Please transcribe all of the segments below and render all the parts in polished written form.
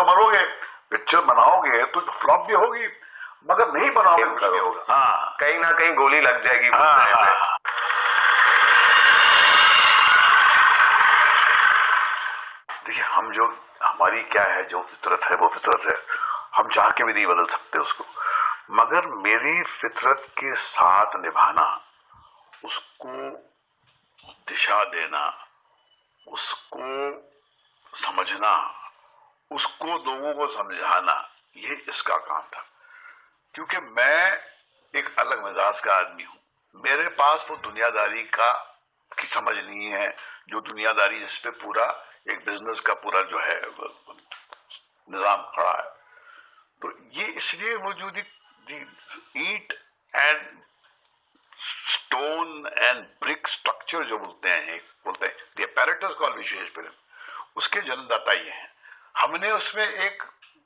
तो मरोगे, पिक्चर बनाओगे तो फ्लॉप भी होगी, मगर नहीं बनाओगे कुछ नहीं होगा। हाँ, कहीं ना कहीं गोली लग जाएगी। देखिए, हम जो हमारी क्या है, जो फितरत है वो फितरत है, हम चाह के भी नहीं बदल सकते उसको, मगर मेरी फितरत के साथ निभाना, उसको दिशा देना, उसको समझना, उसको लोगों को समझाना, ये इसका काम था। क्योंकि मैं एक अलग मिजाज का आदमी हूं, मेरे पास वो दुनियादारी की समझ नहीं है, जो दुनियादारी जिस पे पूरा एक बिजनेस का पूरा जो है निजाम खड़ा है। तो ये इसलिए वो जो ईट and stone and brick structure जो बोलते हैं द apparatus कॉल्ड विशेष फिल्म, उसके जन्मदाता ये हैं। हमने उसमें एक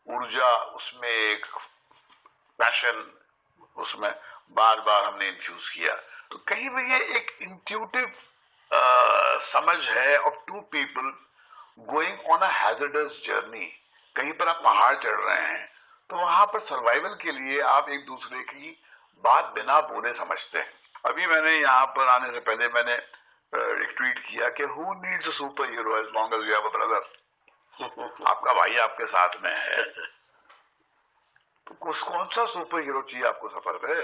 ऊर्जा, उसमें एक पैशन, उसमें बार बार हमने इन्फ्यूज किया। तो कहीं भी ये एक इंट्यूटिव समझ है of two people going on a hazardous journey. कहीं पर आप पहाड़ चढ़ रहे हैं, तो वहां पर सर्वाइवल के लिए आप एक दूसरे की बात बिना बोले समझते हैं। अभी मैंने यहाँ पर आने से पहले मैंने एक ट्वीट किया कि who needs a superhero as long as you have a brother. आपका भाई आपके साथ में है, तो कौन सा सुपर हीरो चाहिए आपको सफर पे।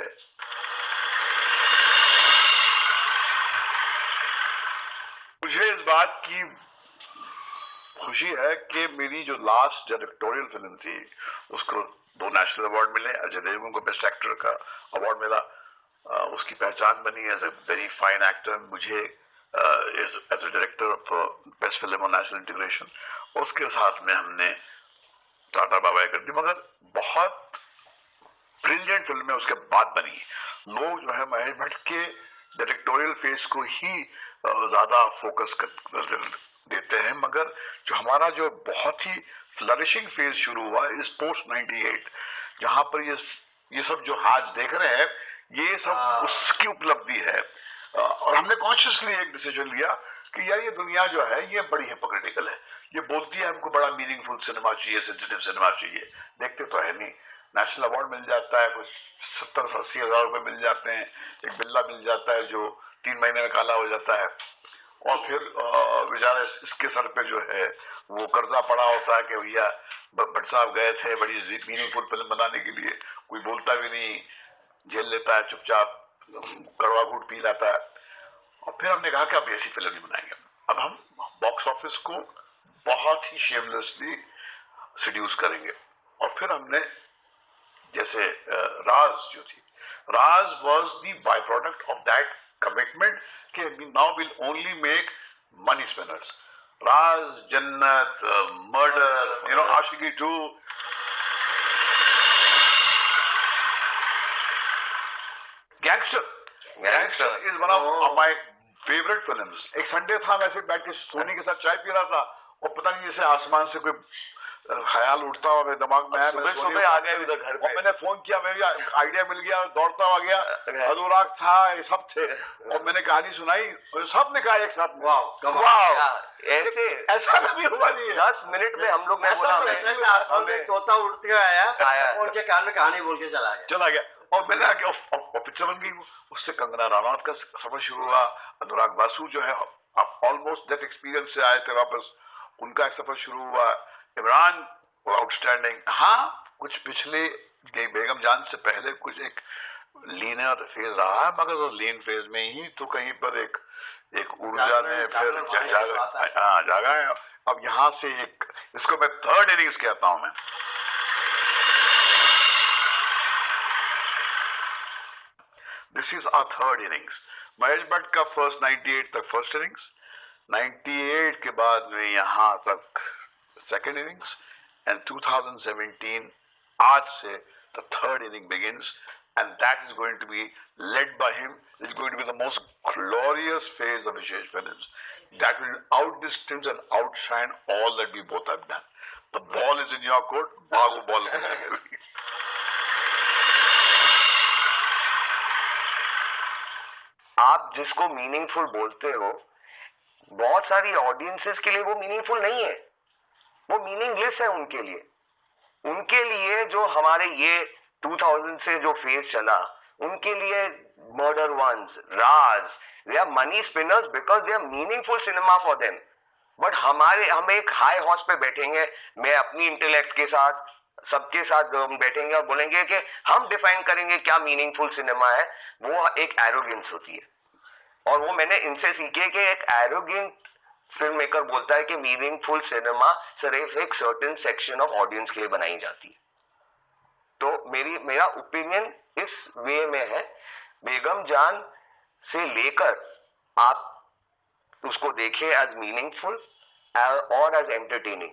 मुझे इस बात की खुशी है कि मेरी जो लास्ट डायरेक्टोरियल फिल्म थी, उसको 2 नेशनल अवार्ड मिले। अजय देवगन को बेस्ट एक्टर का अवार्ड मिला, उसकी पहचान बनी as a very fine actor. मुझे as a director of best film on national integration, उसके साथ में हमने टाटा बाबाई कर दी। मगर बहुत ब्रिलियंट फिल्म है उसके बाद बनी। लोग जो है महेश भट्ट के डायरेक्टोरियल फेस को ही ज्यादा फोकस देते हैं, मगर जो हमारा जो बहुत ही फ्लरिशिंग फेज शुरू हुआ इस पोस्ट 98, जहां पर ये सब जो आज देख रहे हैं, ये सब उसकी उपलब्धि है। और हमने कॉन्शियसली एक डिसीजन लिया कि यार ये दुनिया जो है ये बड़ी हिपोक्रेटिकल है, ये बोलती है हमको बड़ा मीनिंगफुल सिनेमा चाहिए, सेंसिटिव सिनेमा चाहिए, देखते तो है नहीं। नेशनल अवार्ड मिल जाता है, कुछ 70-80 हजार रुपए मिल जाते हैं, एक बिल्ला मिल जाता है जो 3 महीने में काला हो जाता है, और फिर बेचारे इसके सर पे जो है वो कर्जा पड़ा होता है कि भैया भट्ट साहब गए थे बड़ी मीनिंगफुल फिल्म बनाने के लिए, कोई बोलता भी नहीं, झेल लेता है चुपचाप, कड़वा घूट पी लाता है। और फिर हमने कहा कि अब ऐसी फिल्म नहीं बनाएंगे, अब हम बॉक्स ऑफिस को बहुत ही शेमलेसली सिड्यूस करेंगे। और फिर हमने जैसे राज जो थी, Raaz was the by product of that commitment कि now will only make money spinners. Raaz, Jannat, Murder, Aashiqui 2, Gangster is one of my favourite films. एक संडे था, वैसे बैठ के सोनी के साथ चाय पी रहा था, और पता नहीं जैसे आसमान से कोई ख्याल उठता हुआ मेरे दिमाग में आया, सुबह आ गए उधर घर पे, और मैंने फोन किया, मेरी आइडिया मिल गया, दौड़ता हुआ गया, अनुराग था, ये सब थे, और मैंने कहानी सुनाई, और सब ने कहा एक साथ वाह, ऐसा कभी हुआ नहीं है। 10 मिनट में हम लोग ने बोला आसमान में तोता उड़ते हुए आया, उनके कान में कहानी बोल के चला गया। और मैंने आके पिक्चर बन गई। उससे कंगना राणावत का सफर शुरू हुआ, अनुराग बासु जो है ऑलमोस्ट दैट एक्सपीरियंस से आए थे वापस, उनका एक सफर शुरू हुआ। इमरान आउटस्टैंडिंग। हाँ, कुछ पिछले बेगम जान से पहले कुछ एक लीनर फेज रहा है, मगर वो लीन फेज में ही तो कहीं पर एक ऊर्जा ने फिर जागा है। अब यहाँ से इसको मैं थर्ड इनिंग्स कहता हूं मैं। This is our third innings. Mahesh Bhatt का फर्स्ट 98 तक फर्स्ट इनिंग्स, 98 के बाद में यहाँ तक सेकेंड इनिंग्स, एंड 2017 आज से the third inning begins, and that is going to be led by him. It's going to be the most glorious phase of Vishesh Films. That will outdistance and outshine all that we both have done. The ball is in your court. Bagu ball ko denge. आप जिसको meaningful बोलते हो, बहुत सारी audiences के लिए वो meaningful नहीं है, वो मीनिंगलेस है उनके लिए। उनके लिए जो हमारे ये 2000 से जो फेज चला, उनके लिए murder once, Raaz, they are money spinners because they are meaningful cinema for them. But हम एक हाई हॉर्स पे बैठेंगे, मैं अपनी इंटेलेक्ट के साथ सबके साथ बैठेंगे और बोलेंगे कि हम डिफाइन करेंगे क्या मीनिंगफुल सिनेमा है, वो एक एरोगेंस होती है। और वो मैंने इनसे सीखे कि एक एरोगेंट फिल्म मेकर बोलता है कि मीनिंगफुल सिनेमा सिर्फ एक सर्टेन सेक्शन ऑफ ऑडियंस के लिए बनाई जाती है। तो मेरा ओपिनियन इस वे में है, बेगम जान से लेकर आप उसको देखें एज मीनिंगफुल और एज एंटरटेनिंग।